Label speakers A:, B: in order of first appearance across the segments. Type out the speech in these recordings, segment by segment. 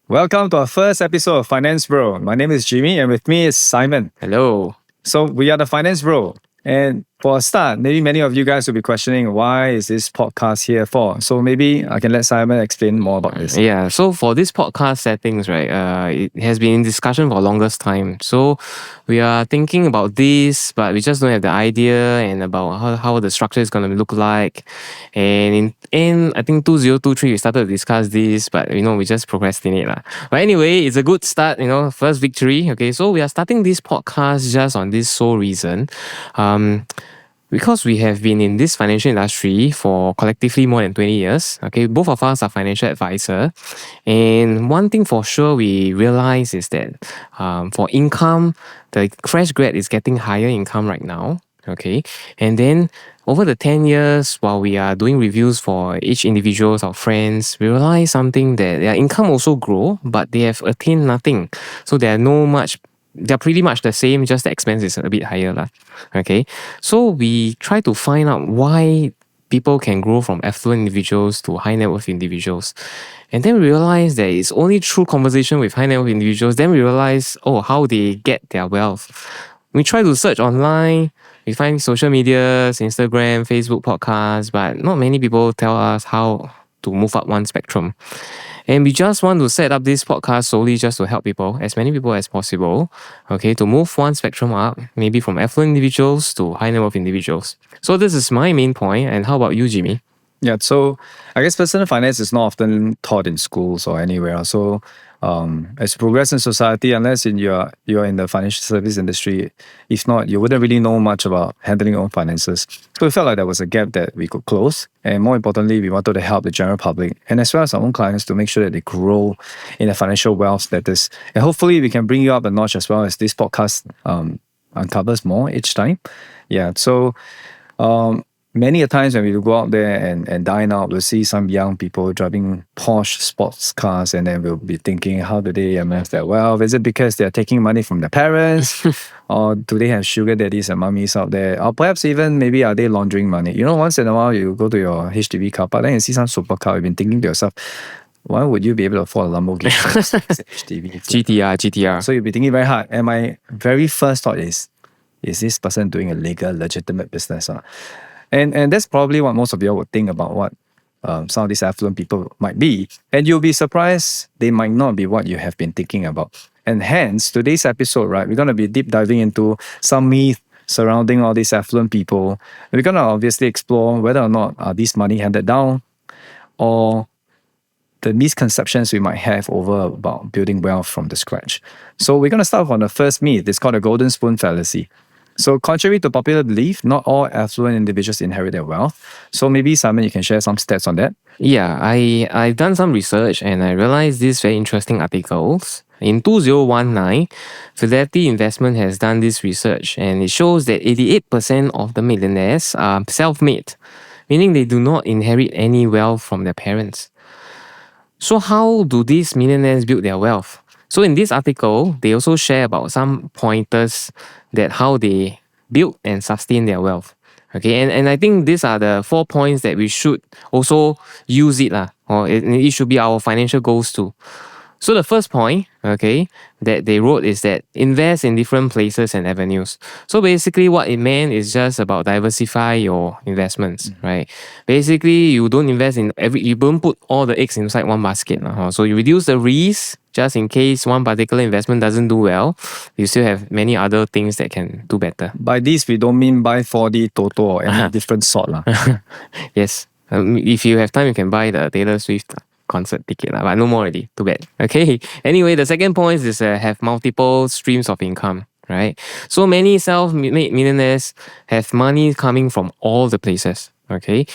A: Welcome to our first episode of Finance Bro. My name is Jimmy and with me is Simon.
B: Hello.
A: So we are the Finance Bro. And for a start, maybe many of you guys will be questioning why is this podcast here for? So maybe I can let Simon explain more about this.
B: Yeah, so for this podcast settings, right, it has been in discussion for longest time. So we are thinking about this, but we just don't have the idea and about how the structure is going to look like. And in I think 2023, we started to discuss this, but we just procrastinate. But anyway, it's a good start, first victory. Okay, so we are starting this podcast just on this sole reason. Because we have been in this financial industry for collectively more than 20 years, okay, both of us are financial advisor. And one thing for sure we realize is that for income, the fresh grad is getting higher income right now, okay? And then over the 10 years, while we are doing reviews for each individuals or friends, we realize something that their income also grow, but they have attained nothing. So they're pretty much the same, just the expense is a bit higher. Okay, so we try to find out why people can grow from affluent individuals to high net worth individuals. And then we realize that it's only through conversation with high net worth individuals, then we realize, how they get their wealth. We try to search online, we find social medias, Instagram, Facebook, podcasts, but not many people tell us how to move up one spectrum. And we just want to set up this podcast solely just to help people, as many people as possible, okay, to move one spectrum up, maybe from affluent individuals to high net worth individuals. So this is my main point. And how about you, Jimmy?
A: Yeah, so I guess personal finance is not often taught in schools or anywhere. So as you progress in society, unless you're in the financial service industry, if not, you wouldn't really know much about handling your own finances. So we felt like there was a gap that we could close. And more importantly, we wanted to help the general public and as well as our own clients to make sure that they grow in the financial wealth status. And hopefully we can bring you up a notch as well as this podcast uncovers more each time. Yeah, so many a times when we go out there and dine out, we'll see some young people driving Porsche sports cars, and then we'll be thinking, how do they amass their wealth? Is it because they're taking money from their parents? Or do they have sugar daddies and mummies out there? Or perhaps even maybe are they laundering money? Once in a while you go to your HDB car park, then you see some supercar, you've been thinking to yourself, why would you be able to afford a Lamborghini? HDB.
B: GTR.
A: So you'll be thinking very hard. And my very first thought is this person doing a legal, legitimate business? And that's probably what most of you would think about what some of these affluent people might be. And you'll be surprised they might not be what you have been thinking about. And hence, today's episode, right, we're going to be deep diving into some myth surrounding all these affluent people. We're going to obviously explore whether or not are these money handed down or the misconceptions we might have over about building wealth from the scratch. So we're going to start on the first myth. It's called the golden spoon fallacy. So contrary to popular belief, not all affluent individuals inherit their wealth. So maybe Simon, you can share some stats on that.
B: Yeah, I've done some research and I realized these very interesting articles. In 2019, Fidelity Investment has done this research and it shows that 88% of the millionaires are self-made, meaning they do not inherit any wealth from their parents. So how do these millionaires build their wealth? So in this article, they also share about some pointers that how they build and sustain their wealth. Okay, and I think these are the 4 points that we should also use or it should be our financial goals too. So the first point, okay, that they wrote is that invest in different places and avenues. So basically what it meant is just about diversify your investments, right? Basically, you don't invest in you don't put all the eggs inside one basket. So you reduce the risk just in case one particular investment doesn't do well. You still have many other things that can do better.
A: By this, we don't mean buy 4D Toto or any different sort.
B: Yes. If you have time, you can buy the Taylor Swift concert ticket, but no more already. Too bad. Okay. Anyway, the second point is have multiple streams of income, right? So many self-made millionaires have money coming from all the places. Okay.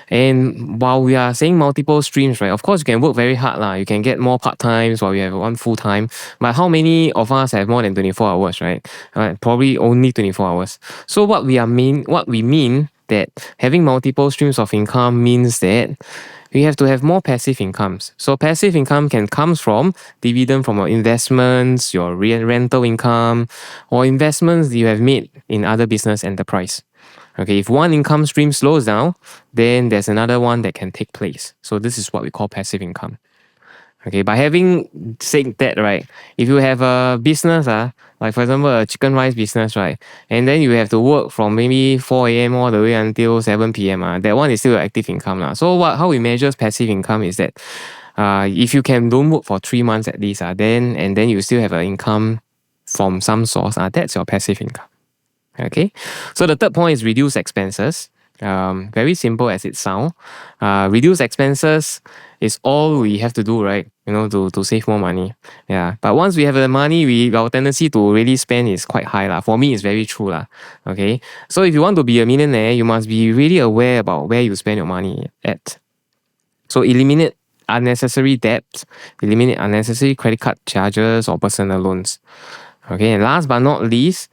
B: And while we are saying multiple streams, right, of course you can work very hard. You can get more part-times while you have one full-time. But how many of us have more than 24 hours, right? Probably only 24 hours. So what we mean that having multiple streams of income means that we have to have more passive incomes. So passive income can come from dividend from your investments, your rental income, or investments you have made in other business enterprise. Okay, if one income stream slows down, then there's another one that can take place. So this is what we call passive income. Okay, by having said that, right, if you have a business, like for example, a chicken rice business, right, and then you have to work from maybe 4 a.m. all the way until 7 p.m., that one is still active income. So how we measure passive income is that if you can don't work for 3 months at least, then you still have an income from some source, that's your passive income. Okay, so the third point is reduce expenses. Very simple as it sounds. Reduce expenses is all we have to do, right? To save more money. Yeah. But once we have the money, our tendency to really spend is quite high lah. For me, it's very true lah. Okay. So if you want to be a millionaire, you must be really aware about where you spend your money at. So eliminate unnecessary debt, eliminate unnecessary credit card charges or personal loans. Okay. And last but not least,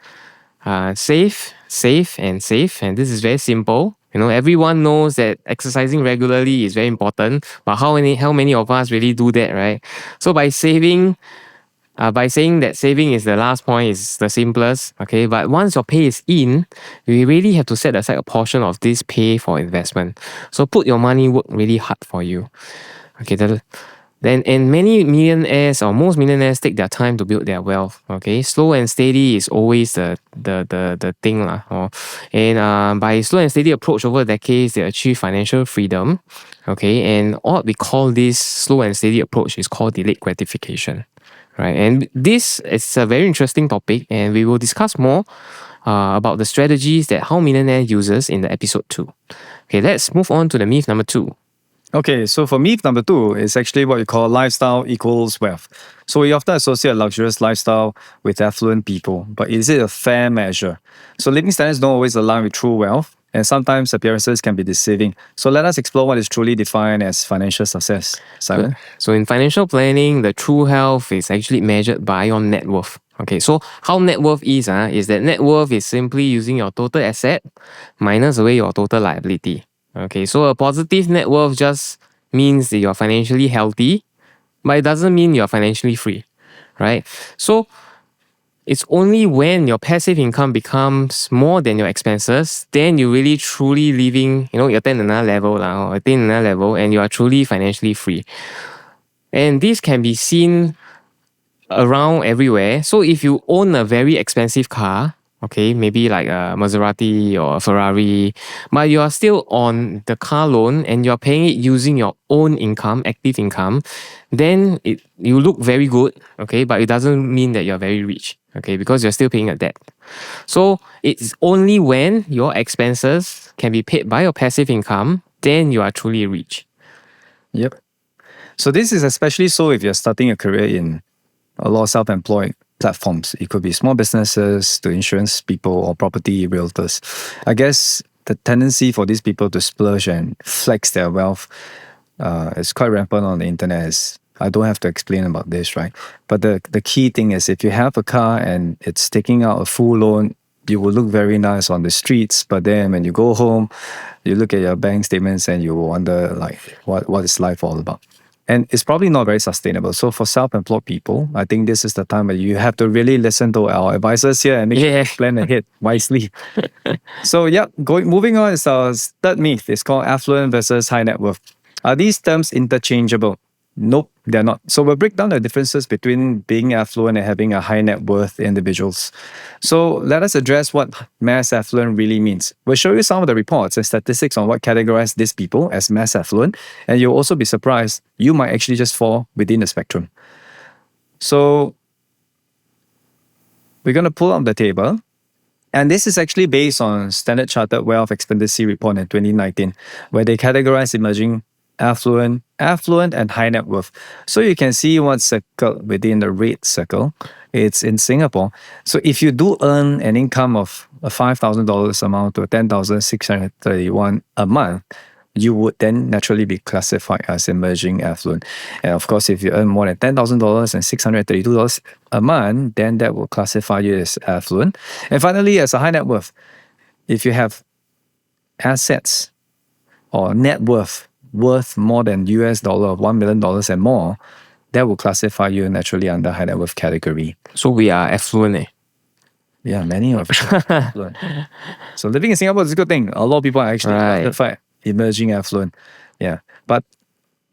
B: save, save, and save. And this is very simple. Everyone knows that exercising regularly is very important, but how many of us really do that, right? So by saying that saving is the last point is the simplest, okay? But once your pay is in, you really have to set aside a portion of this pay for investment. So put your money work really hard for you. Okay, and many millionaires or most millionaires take their time to build their wealth. Okay, slow and steady is always the thing lah. And by slow and steady approach over decades, they achieve financial freedom. Okay, and what we call this slow and steady approach is called delayed gratification. Right, and this is a very interesting topic, and we will discuss more about the strategies that How Millionaire uses in the episode 2. Okay, let's move on to the myth number 2.
A: Okay, so for myth number 2 is actually what we call lifestyle equals wealth. So we often associate luxurious lifestyle with affluent people, but is it a fair measure? So living standards don't always align with true wealth, and sometimes appearances can be deceiving. So let us explore what is truly defined as financial success. Simon?
B: So in financial planning, the true health is actually measured by your net worth. Okay, so how net worth is that net worth is simply using your total asset minus away your total liability. Okay, so a positive net worth just means that you're financially healthy, but it doesn't mean you're financially free, right? So it's only when your passive income becomes more than your expenses, then you really truly living, you attain another level, and you are truly financially free. And this can be seen around everywhere. So if you own a very expensive car, okay, maybe like a Maserati or a Ferrari, but you are still on the car loan and you're paying it using your own income, active income, then you look very good, okay, but it doesn't mean that you're very rich, okay, because you're still paying a debt. So it's only when your expenses can be paid by your passive income, then you are truly rich.
A: Yep. So this is especially so if you're starting a career in a lot of self-employed platforms. It could be small businesses to insurance people or property realtors. I guess the tendency for these people to splurge and flex their wealth is quite rampant on the internet. I don't have to explain about this, right? But the key thing is if you have a car and it's taking out a full loan, you will look very nice on the streets, but then when you go home, you look at your bank statements and you wonder like what is life all about? And it's probably not very sustainable. So for self-employed people, I think this is the time where you have to really listen to our advisors here and make sure you plan ahead wisely. So moving on is our third myth. It's called affluent versus high net worth. Are these terms interchangeable? Nope, they're not. So we'll break down the differences between being affluent and having a high net worth individuals. So let us address what mass affluent really means. We'll show you some of the reports and statistics on what categorize these people as mass affluent, and you'll also be surprised you might actually just fall within the spectrum. So we're going to pull up the table. And this is actually based on Standard Chartered Wealth Expectancy Report in 2019, where they categorize emerging affluent, and high net worth. So you can see what's circled within the red circle. It's in Singapore. So if you do earn an income of a $5,000 amount to $10,631 a month, you would then naturally be classified as emerging affluent. And of course, if you earn more than $10,000 and $632 a month, then that will classify you as affluent. And finally, as a high net worth, if you have assets or net worth more than US dollar of $1 million and more, that will classify you naturally under high net worth category.
B: So we are affluent.
A: Yeah, many of us are affluent. So living in Singapore is a good thing. A lot of people are actually classified emerging affluent. Yeah. But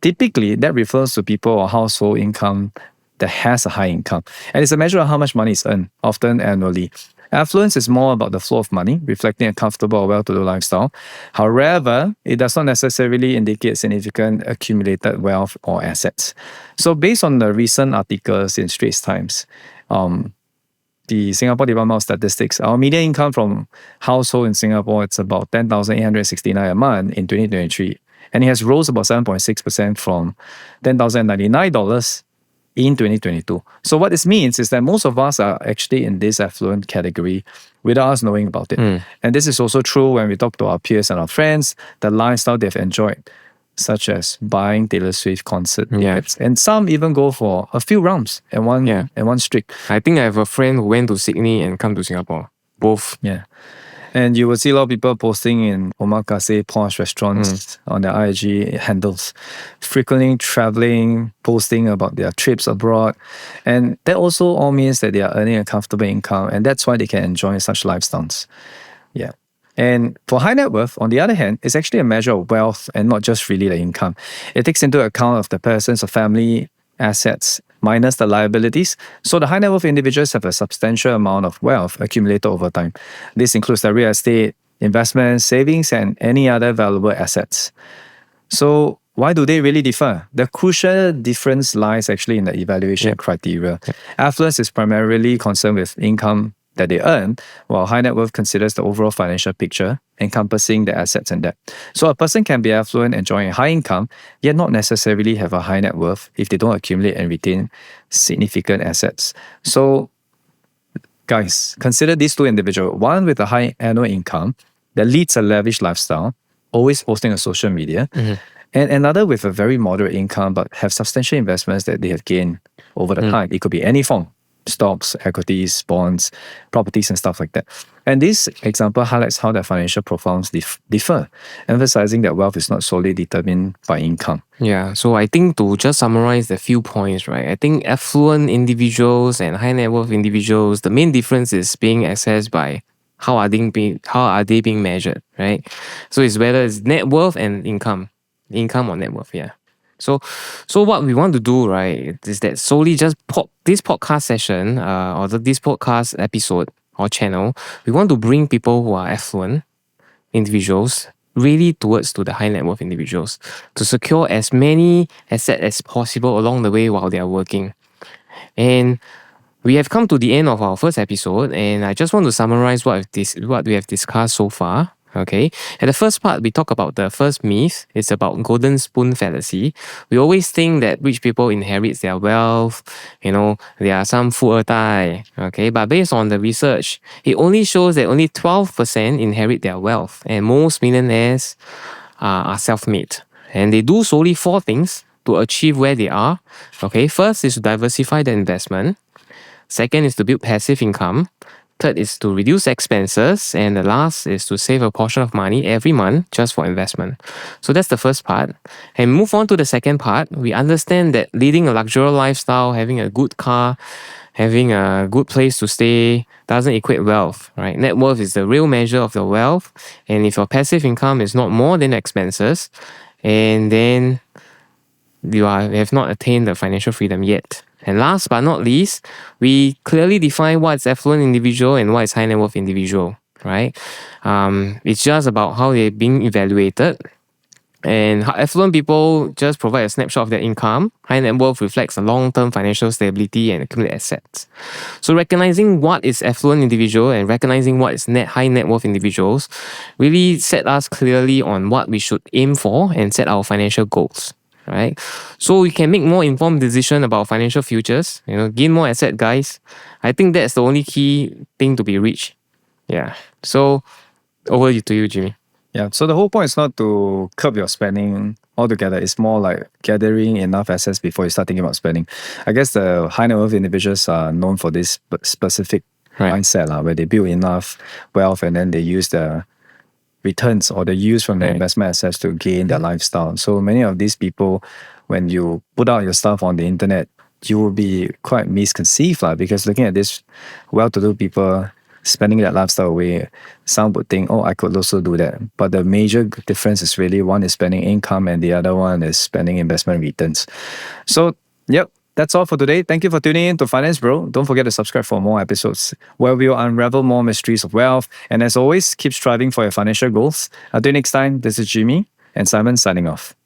A: typically that refers to people or household income that has a high income. And it's a measure of how much money is earned, often annually. Affluence is more about the flow of money, reflecting a comfortable or well-to-do lifestyle. However, it does not necessarily indicate significant accumulated wealth or assets. So based on the recent articles in Straits Times, the Singapore Department of Statistics, our median income from household in Singapore, it's about 10,869 a month in 2023. And it has rose about 7.6% from $10,099 in 2022. So what this means is that most of us are actually in this affluent category without us knowing about it. And this is also true when we talk to our peers and our friends, the lifestyle they've enjoyed, such as buying Taylor Swift concert tickets. And some even go for a few rounds and one streak.
B: I think I have a friend who went to Sydney and come to Singapore. Both.
A: Yeah. And you will see a lot of people posting in omakase posh restaurants on their IG handles, frequently traveling, posting about their trips abroad. And that also all means that they are earning a comfortable income, and that's why they can enjoy such lifestyles. Yeah. And for high net worth, on the other hand, it's actually a measure of wealth and not just really the income. It takes into account of the person's or family assets minus the liabilities. So the high net worth individuals have a substantial amount of wealth accumulated over time. This includes the real estate, investments, savings, and any other valuable assets. So why do they really differ? The crucial difference lies actually in the evaluation criteria. Affluence is primarily concerned with income that they earn, while high net worth considers the overall financial picture encompassing the assets and debt. So a person can be affluent, enjoying high income, yet not necessarily have a high net worth if they don't accumulate and retain significant assets. So guys, consider these two individuals. One with a high annual income that leads a lavish lifestyle, always posting on social media, and another with a very moderate income but have substantial investments that they have gained over the time. It could be any form. Stocks, equities, bonds, properties, and stuff like that. And this example highlights how their financial profiles differ, emphasizing that wealth is not solely determined by income.
B: Yeah, so I think to just summarize the few points, right? I think affluent individuals and high net worth individuals, the main difference is being assessed by how are they being measured, right? So it's whether it's net worth and income or net worth, yeah. So what we want to do, right, is that solely just this podcast session this podcast episode or channel, we want to bring people who are affluent individuals really towards to the high net worth individuals to secure as many assets as possible along the way while they are working. And we have come to the end of our first episode, and I just want to summarize what we have discussed so far. Okay, at the first part, we talk about the first myth. It's about golden spoon fallacy. We always think that rich people inherit their wealth. There are some 富二代. Okay, but based on the research, it only shows that only 12% inherit their wealth, and most millionaires are self-made. And they do solely 4 things to achieve where they are. Okay, first is to diversify the investment. Second is to build passive income. Third is to reduce expenses. And the last is to save a portion of money every month just for investment. So that's the first part. And move on to the second part. We understand that leading a luxurious lifestyle, having a good car, having a good place to stay doesn't equate wealth, right? Net worth is the real measure of your wealth. And if your passive income is not more than expenses, and then you have not attained the financial freedom yet. And last but not least, we clearly define what's affluent individual and what is high net worth individual, right? It's just about how they're being evaluated. And affluent people just provide a snapshot of their income. High net worth reflects a long-term financial stability and accumulated assets. So recognizing what is affluent individual and recognizing what is high net worth individuals really set us clearly on what we should aim for and set our financial goals. Right, so we can make more informed decision about financial futures. Gain more asset, guys. I think that's the only key thing to be reached. Yeah. So over to you, Jimmy.
A: Yeah. So the whole point is not to curb your spending altogether. It's more like gathering enough assets before you start thinking about spending. I guess the high net worth individuals are known for this specific mindset, where they build enough wealth and then they use the returns or the use from the investment assets to gain their lifestyle. So many of these people, when you put out your stuff on the internet, you will be quite misconceived because looking at this well-to-do people, spending that lifestyle away, some would think, oh, I could also do that. But the major difference is really one is spending income and the other one is spending investment returns. So, yep, that's all for today. Thank you for tuning in to Finance Bro. Don't forget to subscribe for more episodes where we'll unravel more mysteries of wealth. And as always, keep striving for your financial goals. Until next time, this is Jimmy and Simon signing off.